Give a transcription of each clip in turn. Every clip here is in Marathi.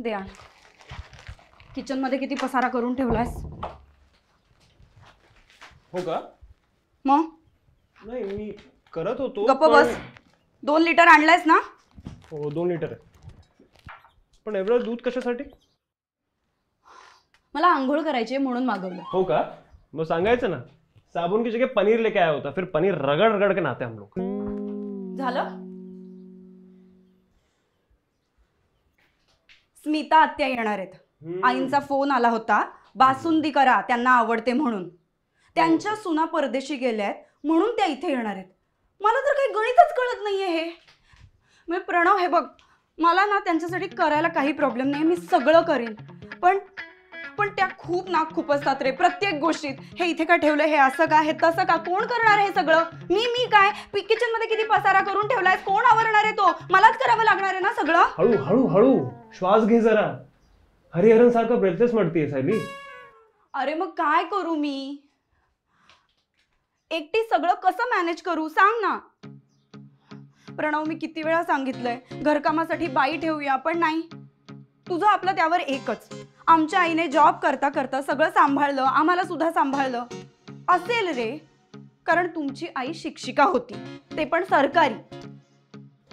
दे आण. किचन मध्ये किती पसारा करून ठेवलायस. हो का? मग नाही मी करत होतो. गप्प बस. 2 लिटर आणलायस ना? हो 2 लिटर आहे. पण एवढं दूध कशासाठी? मला आंघोळ करायची आहे म्हणून मागवलं. हो का? मग सांगायचं ना, साबुन की जगह पनीर लेके आया होता, फिर पनीर रगड़ रगड़ के नहाते हम लोग. झालं. स्मिता आत्या येणार आहेत. आईंचा फोन आला होता, बासुंदी करा, त्यांना आवडते म्हणून. त्यांच्या सुना परदेशी गेल्यात म्हणून त्या इथे येणार आहेत. मला तर काही गणितच कळत नाहीये हे. मी प्रणव, हे बघ, मला ना त्यांच्यासाठी करायला काही प्रॉब्लेम नाही, मी सगळं करेन. पण त्या खूप नाक खुपसतात रे प्रत्येक गोष्टीत. हे इथे का ठेवलं, हे असं का, हे तसं का, कोण करणार हे सगळं? मी काय किचन मध्ये किती पसारा करून ठेवलाय, कोण आवरणार आहे तो? मलाच करावं लागणार आहे ना सगळं. हळू हळू हळू श्वास घे जरा. हरिहरन सारखं ब्रेथलेस म्हणतीये सायली. अरे मग काय करू मी? एकटी सगळं कसं मॅनेज करू सांग ना. प्रणव, मी किती वेळा सांगितलंय घरकामासाठी बाई ठेवूया, पण नाही. तुझं आपलं त्यावर एकच. आमच्या आईने जॉब करता करता सगळं सांभाळलं, आम्हाला सुद्धा सांभाळलं असेल रे, कारण तुमची आई शिक्षिका होती, ते पण सरकारी.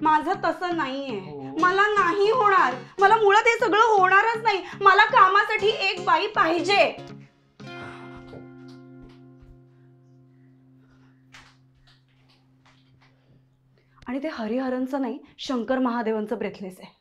माझं तसं नाहीये. मला नाही होणार. मला मुळात हे सगळं होणारच नाही. मला कामासाठी एक बाई पाहिजे. आणि ते हरिहरनचं नाही, शंकर महादेवांचं ब्रेथलेस आहे.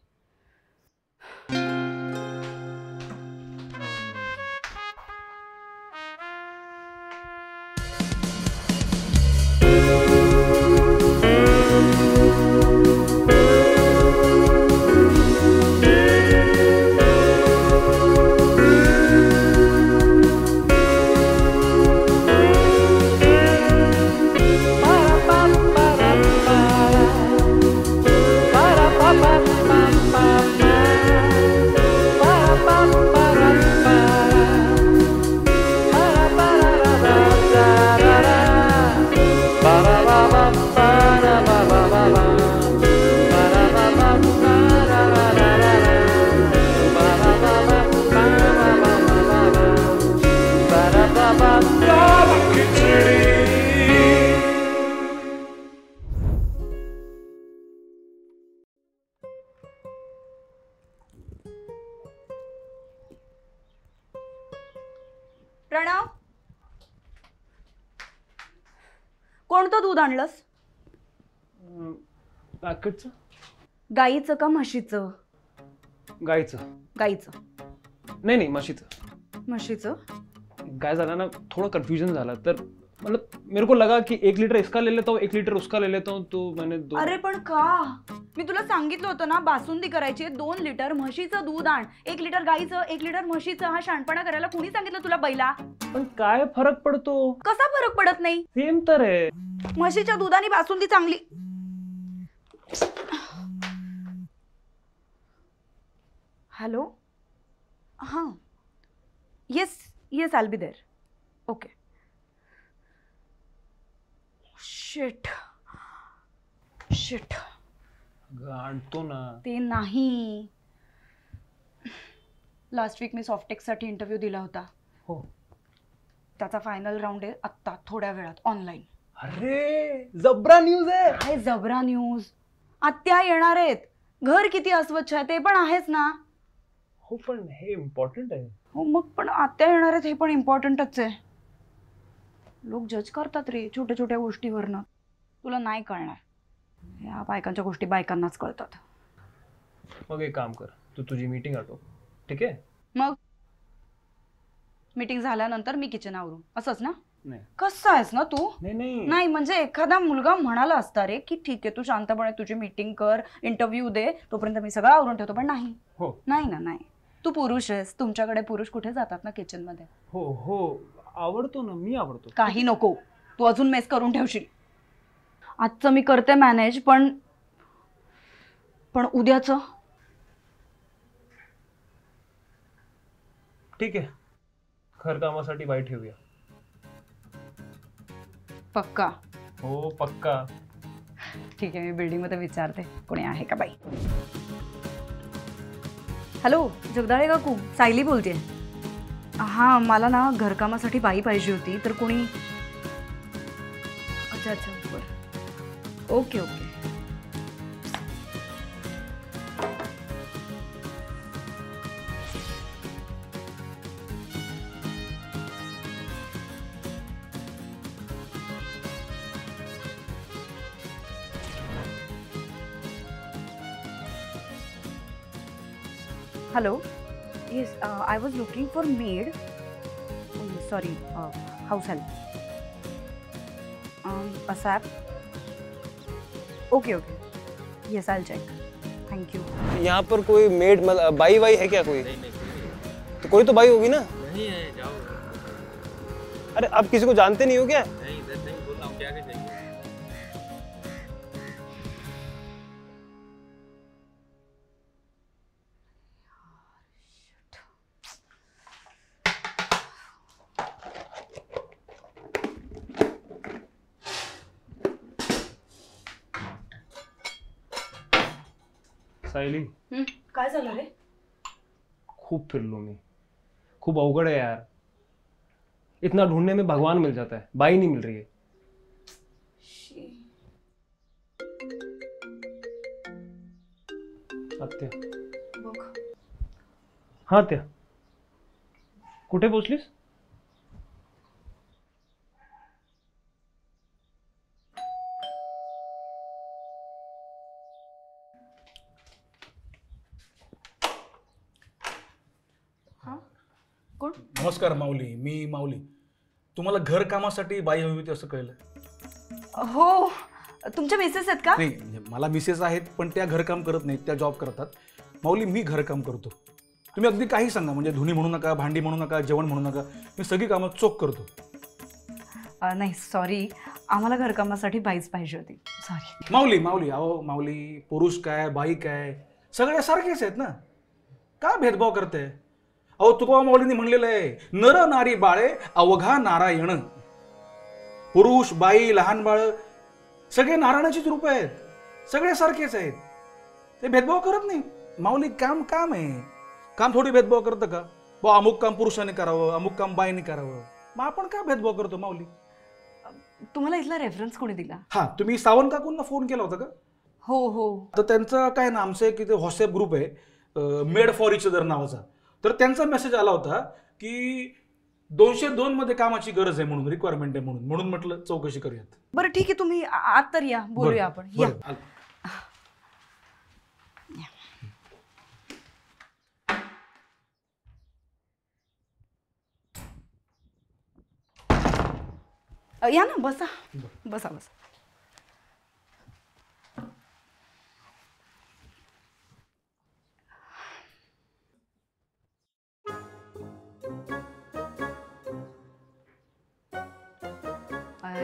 प्रणव, कोणतं दूध आणलंस? पॅकेटचं. गाईचं का म्हशीचं? गायचं. गाईचं. नाही म्हशीचं. म्हशीचं. काय झालं ना, थोड़ा कंफ्यूजन झाला. तर मतलब मेरे को लगा कि 1 लीटर इसका ले लेता हूँ, 1 लीटर उसका ले लेता हूँ, तो मैंने 2. अरे पण का? मी तुला सांगितलं होतं ना, बासुंदी करायची 2 लिटर म्हशीचं दूध आण. 1 लिटर गाईचं, 1 लिटर म्हशीचं. हा शाणपणा करायला कोणी सांगितलं तुला बैला? पण काय फरक पडतो? कसा फरक पडत नाही? सेम तर आहे. म्हशीच्या दुधाने बासुंदी चांगली. हॅलो. हां, येस आल बी देअर. ओके. शिट. आणतो ना. ते नाही. लास्ट वीक मी सॉफ्टेक्ससाठी इंटरव्ह्यू दिला होता. हो. त्याचा फायनल राऊंड आहे आत्ता थोड्या वेळात ऑनलाईन. अरे जबरा न्यूज आहे. काय जबरा न्यूज? आत्या येणार आहेत. घर किती अस्वच्छ आहे ते पण आहेच ना. हो पण हे इम्पॉर्टंट आहे. हो मग पण आत्या येणार आहेत हे पण इम्पॉर्टंटच आहे. लोक जज करतात रे छोट्या छोट्या गोष्टीवरनं. तुला नाही कळणार. या बायकांच्या गोष्टी बायकांनाच कळतात. मग एक काम कर, तू तुझी मीटिंग आटो. ठीक आहे? मग मीटिंग झाल्यानंतर मी किचन आवरू असंच ना? नाही. कसं आहेस ना तू? नाही म्हणजे एखादा मुलगा म्हणाला असता रे की ठीक आहे तू शांतपणे तुझी मीटिंग कर, इंटरव्ह्यू दे, तोपर्यंत मी सगळं आवरून ठेवतो. पण नाही. हो. नाही ना, नाही. तू पुरुष आहेस. तुमच्याकडे पुरुष कुठे जातात ना किचन मध्ये. हो आवडतो ना, मी आवडतो. काही नको. तू अजून मेस करून ठेवशील. आजचं मी करते मॅनेज, पण उद्याचं. ठीक आहे, घरकामासाठी बाई ठेवूया. पक्का? हो पक्का. ठीक आहे, मी बिल्डिंग मध्ये विचारते कोणी आहे का बाई. हॅलो जगदाळे काकू, सायली बोलते. हां मला ना घरकामासाठी बाई पाहिजे होती, तर कोणी. अच्छा अच्छा बरं, okay okay. Hello. Yes, I was looking for maid. Oh, sorry, house help. ASAP. Okay, okay. Yes, I'll check. Thank you. यहाँ पर कोई मेड मतलब बाई वाई है क्या कोई? नहीं। तो कोई तो बाई होगी ना? नहीं है, जाओ। अरे आप किसी को जानते नहीं हो क्या? नहीं, इधर नहीं बोल रहा हूँ, क्या चाहिए? सायली, काय झालं रे? खूब फिरलो मैं, खूब अवगढ़ है यार. इतना ढूंढने में भगवान मिल जाता है, बाई नहीं मिल रही है. आत्या. हाँ आत्या, कुठे पोचलीस? कोण? नमस्कार माऊली, मी माऊली. तुम्हाला घर कामासाठी बाई हवी होती असं कळलं? हो, तुमच्या मिसेस आहेत का? नाही म्हणजे मला मिसेस आहेत, पण त्या घरकाम करत नाहीत, त्या जॉब करतात. माऊली मी घरकाम करतो. तुम्ही अगदी काही सांगा, म्हणजे धुणी म्हणू नका, भांडी म्हणू नका, जेवण म्हणू नका, मी सगळी कामं चोख करतो. नाही सॉरी, आम्हाला घरकामासाठी बाईच पाहिजे होती. सॉरी. माऊली माऊली अहो माऊली, पुरुष काय बाई काय सगळे सारखेच आहेत ना, का भेदभाव करते? अहो तुकोबा माऊलींनी म्हणलेलं आहे, नर नारी बाळे अवघा नारायण. पुरुष बाई लहान बाळ सगळे नारायणाचीच रूप आहेत, सगळे सारखेच आहेत. ते भेदभाव करत नाही. माऊली काम काम आहे, काम थोडी भेदभाव करतं का? बा अमुक काम पुरुषाने करावं, अमुक काम बाईने करावं, मग आपण का भेदभाव करतो माऊली? तुम्हाला इथला रेफरन्स कोणी दिला? हा तुम्ही सावंत काकूंना फोन केला होता का? हो हो. तर त्यांचं काय ना, आमचं एक इथे व्हॉट्सअप ग्रुप आहे मेड फॉर इच अदर नावाचा. तर त्यांचा मेसेज आला होता की 202 मध्ये कामाची गरज आहे म्हणून, रिक्वायरमेंट आहे म्हणून म्हटलं चौकशी करूयात. बरं ठीक आहे, तुम्ही आत तर या, बोलूया आपण. या. बरं. या ना, बसा बसा बसा.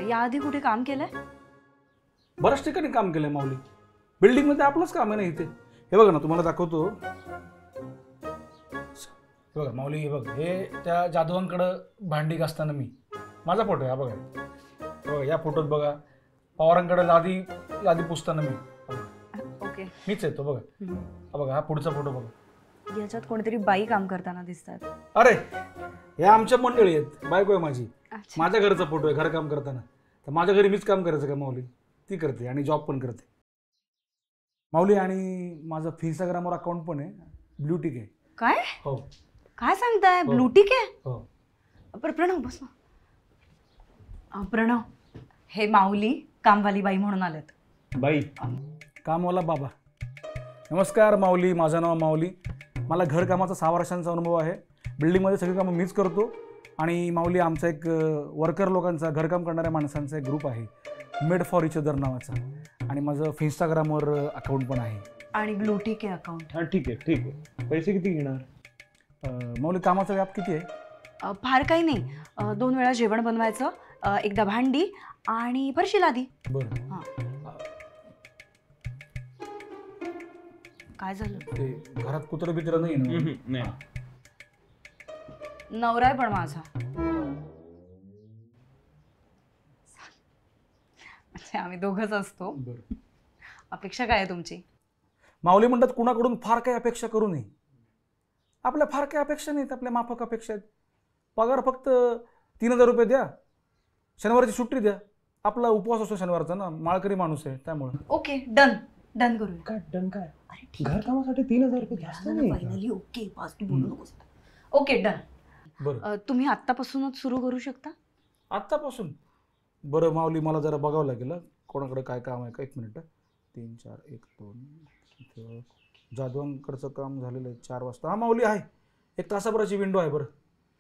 याआधी कुठे काम केलंय? बऱ्याच ठिकाणी काम केलंय माऊली. बिल्डिंग मध्ये आपलंच काम आहे ना इथे. हे बघा ना, तुम्हाला दाखवतो. हे बघा माऊली, हे बघ, हे त्या जाधवांकडं भांडी घासताना मी, माझा फोटो आहे हा बघा. बघा या फोटोत बघा, पवारांकडे लादी पुसताना मी, ओके मीच आहे तो. बघा हा बघा, हा पुढचा फोटो बघा. याच्यात कोणीतरी बाई काम करताना दिसतात. अरे हे आमच्या मंडळी आहेत, बायको आहे माझी. अच्छा. माझ्या घरचा फोटो आहे घरकाम करताना. तर माझ्या घरी मीच काम करायचं का माऊली? ती करते आणि जॉब पण करते माऊली. आणि माझं इंस्टाग्रामवर अकाउंट पण आहे, ब्लूटिक आहे. काय हो काय सांगताय? हो. ब्लूटिक आहे? हो. बरं प्रणव बस ना. प्रणव, हे माऊली कामवाली बाई म्हणून आलेत. बाई, कामवाला बाबा. नमस्कार माऊली, माझं नाव माऊली. मला घरकामाचा 6 वर्षांचा अनुभव आहे. बिल्डिंगमध्ये सगळी कामं मीच करतो. आणि माऊली आमचा एक वर्कर लोकांचा, घरकाम करणाऱ्या माणसांचा एक ग्रुप आहे, मेड फॉर इच अदर नावाचा. आणि माझं इंस्टाग्रामवर अकाउंट पण आहे. आणि ब्लूटिक आहे अकाउंट. हां ठीक आहे. पैसे किती घेणार? माऊली कामाचा व्याप किती आहे? फार काही नाही. 2 वेळा जेवण बनवायचं, एकदा भांडी आणि फरशी लादी. बरं. हां. काय झालं? ते घरात कुत्रं बित्र नाही ना? नाही. नवरा आहे पण माझा. म्हणजे आम्ही दोघंच असतो. बरं. अपेक्षा काय आहे तुमची? माऊली म्हणतात कुणाकडून फार काही अपेक्षा करू नये. आपल्या फार काही अपेक्षा नाहीत, आपल्या माफक अपेक्षा आहेत. पगार फक्त 3,000 रुपये द्या, शनिवारची सुट्टी द्या. आपला उपवास असतो शनिवारचा ना, माळकरी माणूस आहे त्यामुळे. ओके डन डन करूया. काय डन काय? घर कामासाठी 3,000 रुपये जास्त नाही का? फायनली ओके, फास्ट बोलू नकोस. Okay done. बरं तुम्ही आत्तापासूनच सुरू करू शकता. आत्तापासून? बरं माऊली, मला जरा बघावं लागेल कोणाकडे काय काम आहे का. 1 मिनिट. 3 4 1 2 जाधवांकडचं काम झालेलं आहे 4 वाजता. हा माऊली आहे, 1 तासाभराची विंडो आहे. बरं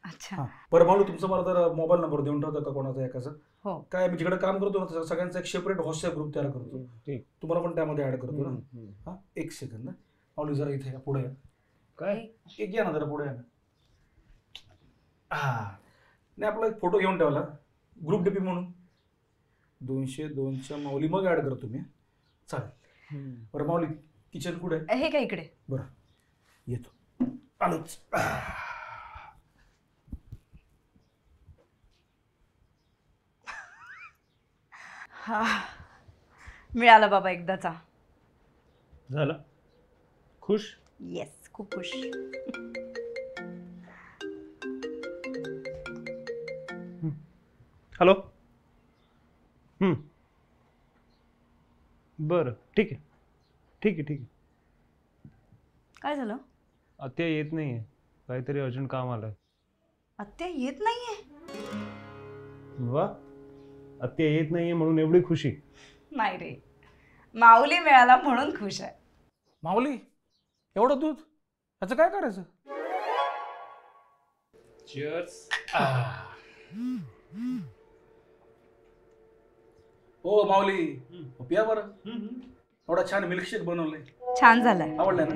अच्छा हां बरं माऊली, तुमचा मला जरा मोबाईल नंबर देऊन ठेवता का कोणाचा एकाचा? हो. काय मी जिकडे काम करतो ना सगळ्यांचा एक सेपरेट व्हॉट्सअप ग्रुप तयार करतो, ठीक. तुम्हाला पण त्यामध्ये ऍड करतो ना. हां 1 सेकंद माऊली, जरा इथे या, पुढे या. काय? एक या ना जरा पुढे या ना. हां नाही, आपला एक फोटो घेऊन ठेवला ग्रुप डीपी म्हणून. 202च्या माऊली मग ऍड करतो मी. चालेल. बरं माऊली, किचन कुठे आहे? हे काय इकडे? बरं येतो, आलोच. हा मिळाला बाबा एकदाचा. झालं? खुश? येस, खूप खुश. हॅलो. बरं ठीक आहे ठीक आहे ठीक आहे. काय झालं? आत्या येत नाही आहे, काहीतरी अर्जंट काम आलंय. आत्या येत नाहीये? वा, आत्या येत नाहीये म्हणून एवढी खुशी? नाही रे, माऊली मिळाला म्हणून खुश आहे. माऊली, एवढं दूध याचं काय करायचं? चिअर्स. हो माऊली, पिया बरं. एवढा छान मिल्कशेक बनवलंय, छान झालंय. आवडलाय ना?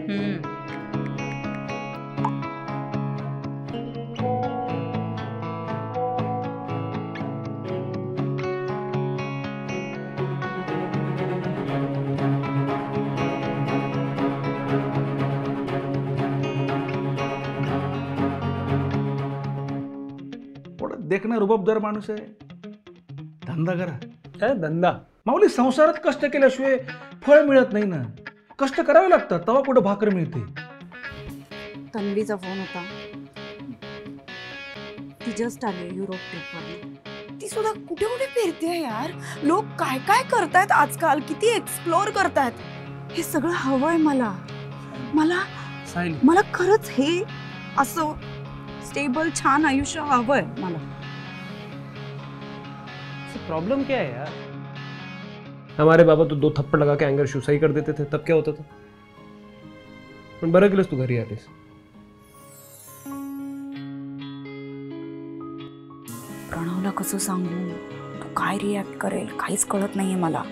देखणं रुबाबदार माणूस आहे, धंदा करा. काय धंदा? माऊली, संसारात कष्ट केल्याशिवाय फळ मिळत नाही ना, कष्ट करावे लागतात, तेव्हा कुठं भाकर मिळते. तन्वीचा फोन होता, ती जस्ट आली युरोप ट्रिपवर. ती सुद्धा कुठे कुठे फिरते यार. लोक काय काय करतायत आजकाल, किती एक्सप्लोर करतायत. हे सगळं हवंय मला. मला मला खरंच हे असं स्टेबल छान आयुष्य हवंय मला. प्रॉब्लम क्या है यार? हमारे बाबा तो 2 थप्पड़ लगा के एंगर सुसाइड कर देते थे, तब क्या होता था? पण बरं केलंस तू घरी आलीस. प्रणवला कसं सांगू, तो काय रिॲक्ट करेल काहीच कळत नाहीये मला.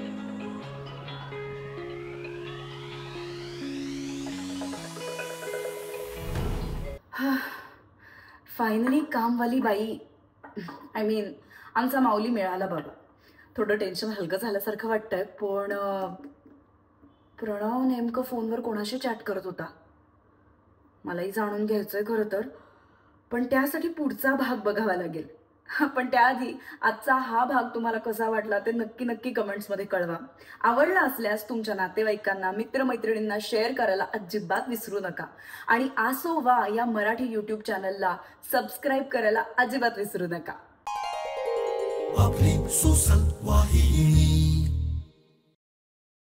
फायनली कामवाली बाई, आय मीन आमचा माऊली मिळाला बाबा. थोडं टेन्शन हलकं झाल्यासारखं वाटतंय. पण प्रणव नेमकं फोनवर कोणाशी चॅट करत होता मलाही जाणून घ्यायचंय खरं तर. पण त्यासाठी पुढचा भाग बघावा लागेल. पण त्याआधी आजचा हा भाग तुम्हाला कसा वाटला ते नक्की नक्की कमेंट्समध्ये कळवा. आवडला असल्यास तुमच्या नातेवाईकांना, मित्रमैत्रिणींना शेअर करायला अजिबात विसरू नका. आणि आसो वा या मराठी यूट्यूब चॅनलला सबस्क्राईब करायला अजिबात विसरू नका. आपली सोशल वाहिनी.